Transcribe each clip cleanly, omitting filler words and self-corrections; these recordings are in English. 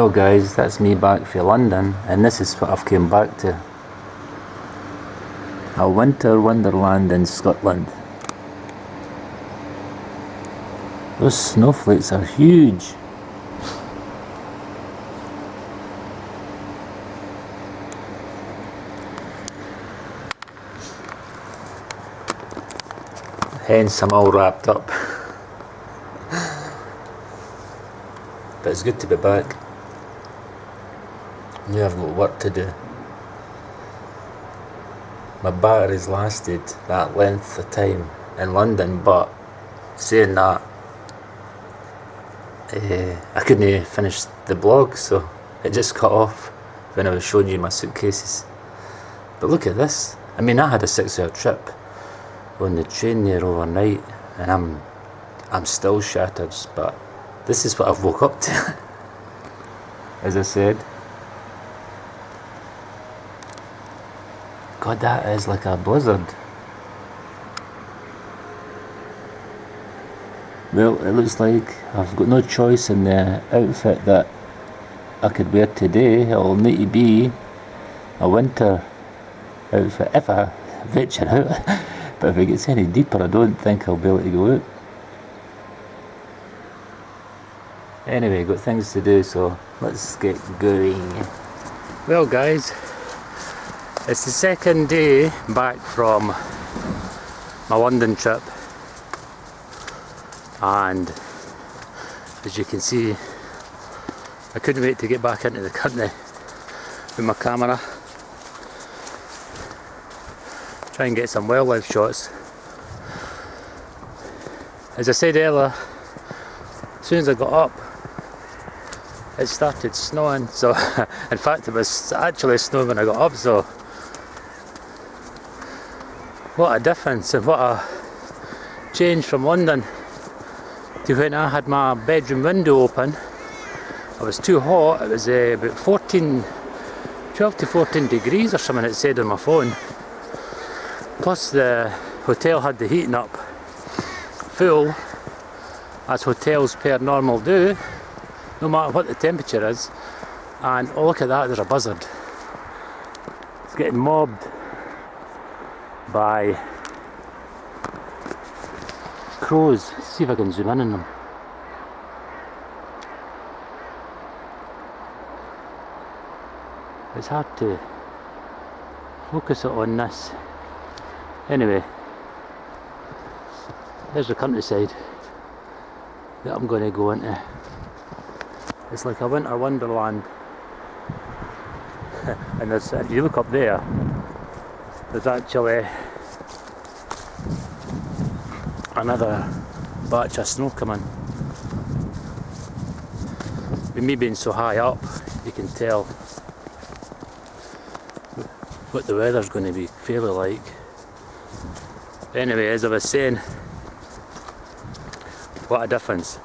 Well guys, that's me back for London, and this is what I've came back to. A winter wonderland in Scotland. Those snowflakes are huge. Hence I'm all wrapped up. But it's good to be back. Yeah, I've got work to do. My battery's lasted that length of time in London, but saying that, I couldn't finish the blog, so it just cut off when I was showing you my suitcases. But look at this. I mean, I had a 6-hour trip on the train there overnight, and I'm still shattered, but this is what I've woke up to. As I said. God, that is like a blizzard. Well, it looks like I've got no choice in the outfit that I could wear today. It'll need to be a winter outfit if I venture out. But if it gets any deeper, I don't think I'll be able to go out. Anyway, got things to do, so let's get going. Well guys, it's the second day back from my London trip, and as you can see, I couldn't wait to get back into the country with my camera. Try and get some wildlife shots. As I said earlier, as soon as I got up, it started snowing. So in fact it was actually snowing when I got up, so what a difference and what a change from London to when I had my bedroom window open. It was too hot. It was about 12 to 14 degrees or something, it said on my phone. Plus the hotel had the heating up full, as hotels per normal do, no matter what the temperature is. And oh, look at that, there's a buzzard. It's getting mobbed by crows. Let's see if I can zoom in on them. It's hard to focus it on this. Anyway, there's the countryside that I'm going to go into. It's like a winter wonderland. And there's, if you look up there, there's actually another batch of snow coming. With me being so high up, you can tell what the weather's going to be fairly like. Anyway, as I was saying, what a difference.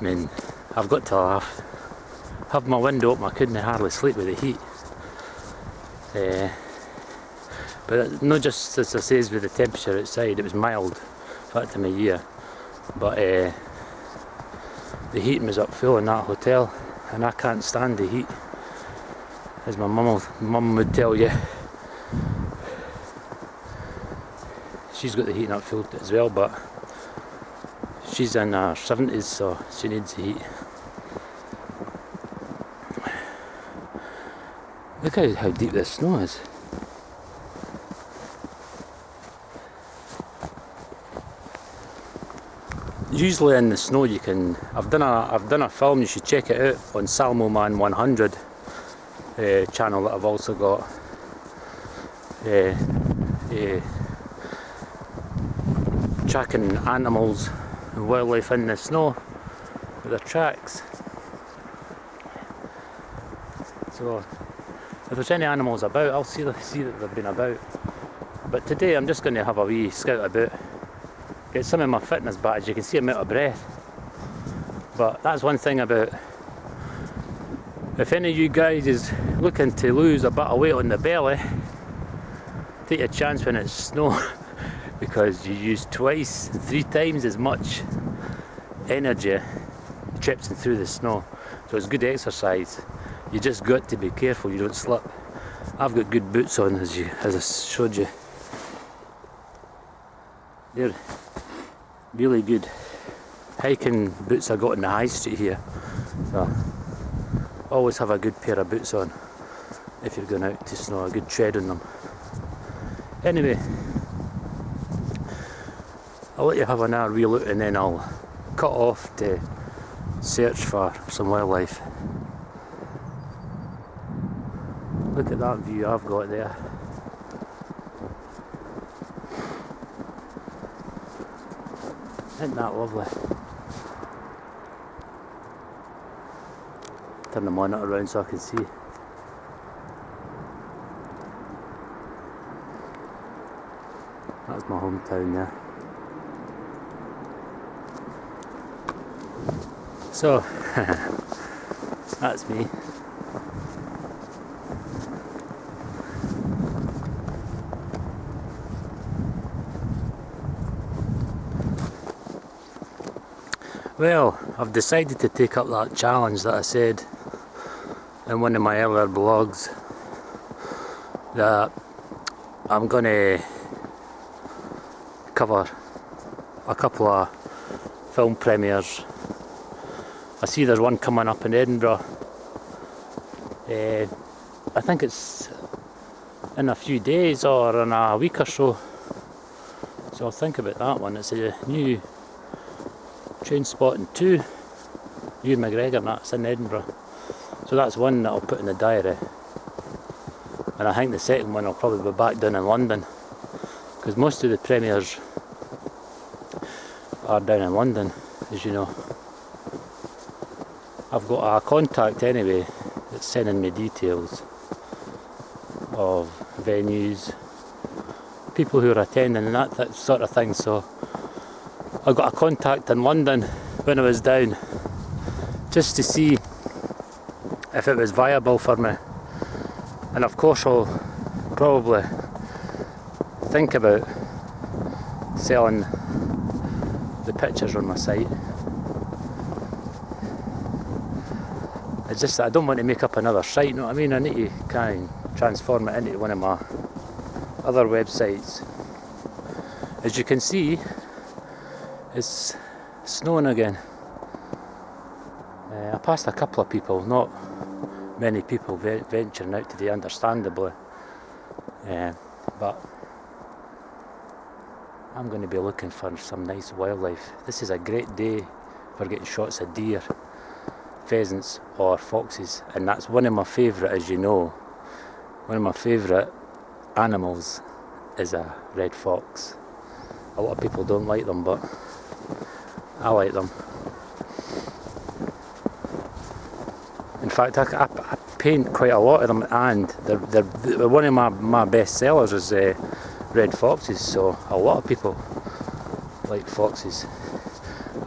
I mean, I've got to have my window open. I couldn't hardly sleep with the heat. But not just as I says with the temperature outside, it was mild for that time of year. But the heating was up full in that hotel, and I can't stand the heat, as my mum would tell you. She's got the heating up full as well, but she's in her 70s, so she needs the heat. Look how deep this snow is. Usually in the snow you can. I've done a film. You should check it out on Salmo Man 100 channel that I've also got. Tracking animals and wildlife in the snow with their tracks. So if there's any animals about, I'll see that they've been about. But today I'm just going to have a wee scout about, get some of my fitness back. As you can see, I'm out of breath. But that's one thing about, if any of you guys is looking to lose a bit of weight on the belly, take a chance when it's snow. Because you use twice, 3 times as much energy chips and through the snow. So it's good exercise. You just got to be careful you don't slip. I've got good boots on as I showed you. They're really good hiking boots I got in the high street here. So always have a good pair of boots on if you're going out to snow, a good tread on them. Anyway, I'll let you have another wee look and then I'll cut off to search for some wildlife. Look at that view I've got there. Isn't that lovely? Turn the monitor around so I can see. That's my hometown there. So, that's me. Well, I've decided to take up that challenge that I said in one of my earlier blogs, that I'm going to cover a couple of film premieres. I see there's one coming up in Edinburgh. I think it's in a few days or in a week or so. So I'll think about that one. It's a new Trainspotting 2, Ewan McGregor, and that's in Edinburgh. So that's one that I'll put in the diary. And I think the second one I'll probably be back down in London, because most of the premieres are down in London, as you know. I've got a contact anyway that's sending me details of venues, people who are attending and that sort of thing. So I got a contact in London when I was down, just to see if it was viable for me. And of course I'll probably think about selling the pictures on my site. It's just that I don't want to make up another site, you know what I mean? I need to kind of transform it into one of my other websites. As you can see, it's snowing again. I passed a couple of people, not many people venturing out today, understandably. But I'm going to be looking for some nice wildlife. This is a great day for getting shots of deer, pheasants or foxes, and that's one of my favourite, as you know. One of my favourite animals is a red fox. A lot of people don't like them, but I like them. In fact, I paint quite a lot of them, and they're one of my best sellers is red foxes. So a lot of people like foxes.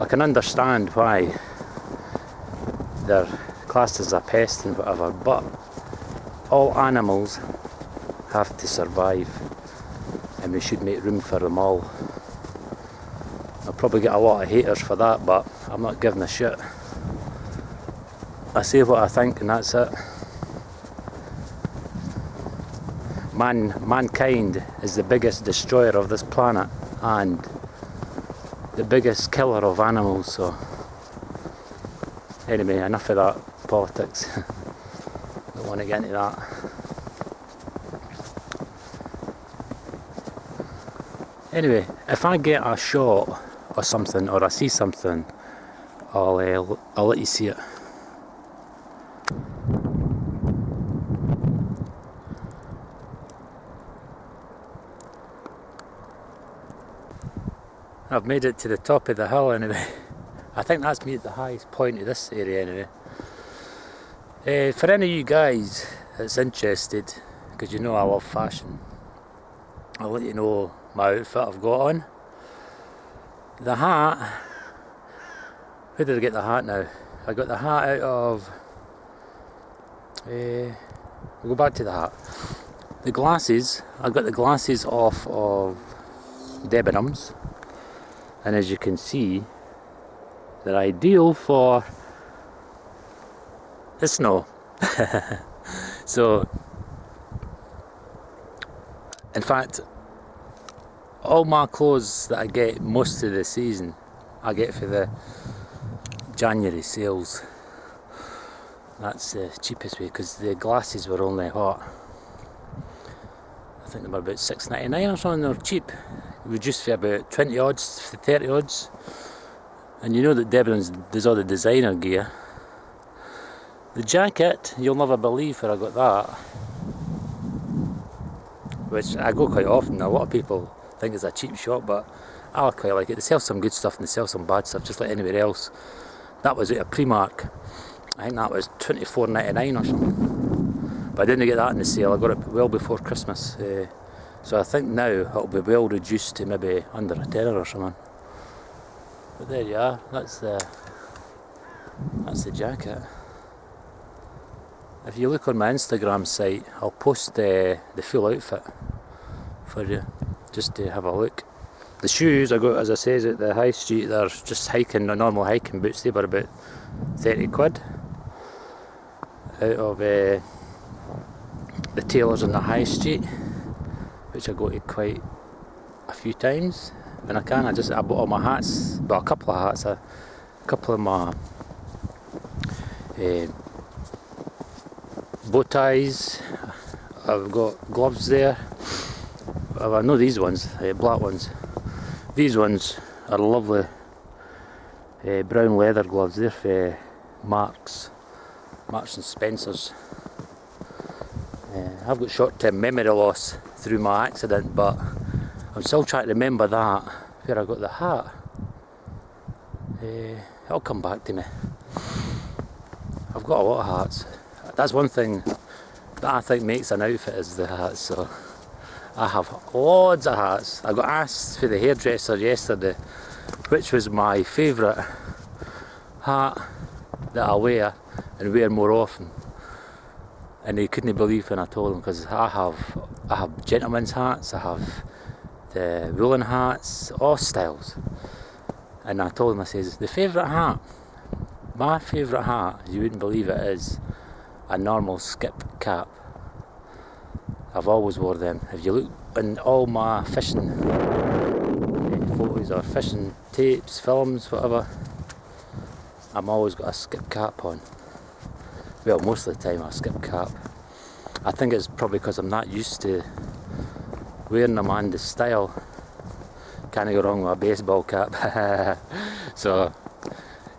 I can understand why they're classed as a pest and whatever, but all animals have to survive, and we should make room for them all. I'll probably get a lot of haters for that, but I'm not giving a shit. I say what I think and that's it. Mankind is the biggest destroyer of this planet and the biggest killer of animals, so anyway, enough of that politics. Don't want to get into that. Anyway, if I get a shot or something, or I see something, I'll let you see it. I've made it to the top of the hill anyway. I think that's me at the highest point of this area anyway. For any of you guys that's interested, because you know I love fashion, I'll let you know my outfit I've got on. The hat, where did I get the hat now? I got the hat out of, we'll go back to the hat. The glasses, I got the glasses off of Debenhams, and as you can see, they're ideal for the snow. So, in fact, all my clothes that I get most of the season, I get for the January sales. That's the cheapest way, because the glasses were only what, I think they were about $6.99 or something. They were cheap, reduced for about 20 odds, 30 odds. And you know that Debenhams does all the designer gear. The jacket, you'll never believe where I got that, which I go quite often. A lot of people think it's a cheap shop, but I quite like it. They sell some good stuff and they sell some bad stuff, just like anywhere else. That was at a Primark. I think that was $24.99 or something. But I didn't get that in the sale. I got it well before Christmas. So I think now it'll be well reduced to maybe under a tenner or something. But there you are. That's the jacket. If you look on my Instagram site, I'll post the full outfit for you, just to have a look. The shoes I got, as I says, at the high street. They're just hiking, normal hiking boots. They were about 30 quid. Out of the tailors on the high street, which I go to quite a few times when I can. I bought all my hats, but a couple of hats, a couple of my bow ties. I've got gloves there. I know these ones, black ones. These ones are lovely brown leather gloves. They're for Marks and Spencer's. I've got short-term memory loss through my accident, but I'm still trying to remember that, where I got the hat. It'll come back to me. I've got a lot of hats. That's one thing that I think makes an outfit, is the hats. So I have loads of hats. I got asked for the hairdresser yesterday which was my favourite hat that I wear and wear more often, and he couldn't believe when I told him, because I have gentlemen's hats, I have the woolen hats, all styles. And I told him, I says, the favourite hat, my favourite hat, you wouldn't believe it, is a normal skip cap. I've always wore them. If you look in all my fishing photos or fishing tapes, films, whatever, I'm always got a skip cap on. Well, most of the time a skip cap. I think it's probably because I'm not used to wearing them and the style. Can't go wrong with a baseball cap. So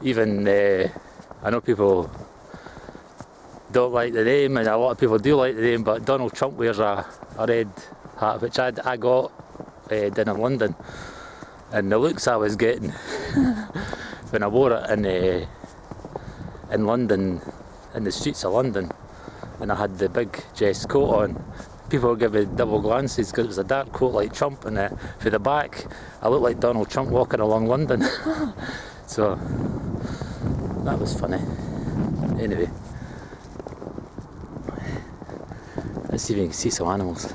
even I know people don't like the name, and a lot of people do like the name, but Donald Trump wears a red hat, which I got down in London, and the looks I was getting when I wore it in London, in the streets of London, and I had the big dress coat on, people were giving me double glances because it was a dark coat like Trump, and for the back I looked like Donald Trump walking along London. So that was funny. Anyway, let's see if we can see some animals.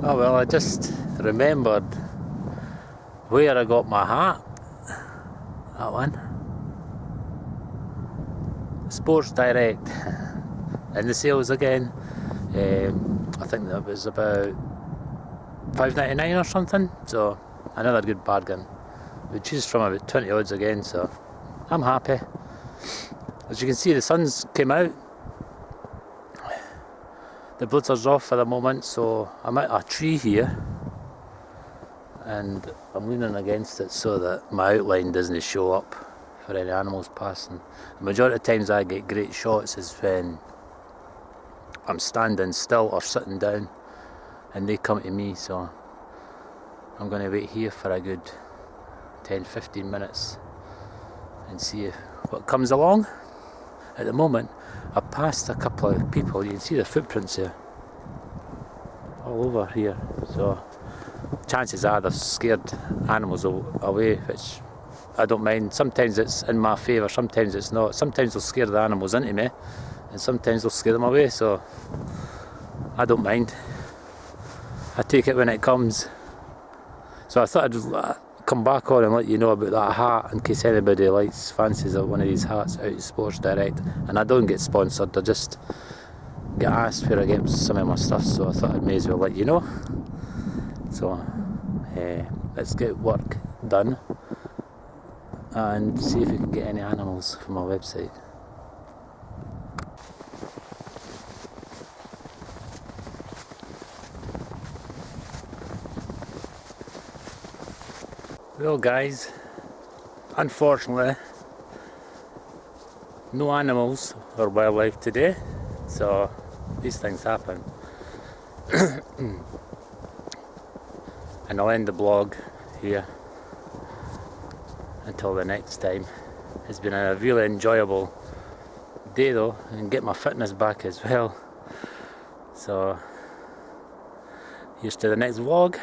Oh well, I just remembered where I got my hat. That one. Sports Direct. In the sales again. I think that was about $5.99 or something. So another good bargain. We choose from about 20 odds again, so I'm happy. As you can see, the sun's came out. The blizzard's off for the moment, so I'm at a tree here and I'm leaning against it so that my outline doesn't show up for any animals passing. The majority of times I get great shots is when I'm standing still or sitting down and they come to me, so I'm going to wait here for a good 10-15 minutes and see what comes along. At the moment I've passed a couple of people, you can see the footprints here all over here, so chances are they've scared animals away, which I don't mind. Sometimes it's in my favour, sometimes it's not. Sometimes they'll scare the animals into me and sometimes they'll scare them away, so I don't mind. I take it when it comes. So I thought I'd just come back on and let you know about that hat in case anybody fancies one of these hats out of Sports Direct. And I don't get sponsored, I just get asked where I get some of my stuff, so I thought I may as well let you know. So let's get work done and see if we can get any animals from our website. Well guys, unfortunately no animals or wildlife today, so these things happen. And I'll end the blog here until the next time. It's been a really enjoyable day though, and get my fitness back as well. So here's to the next vlog.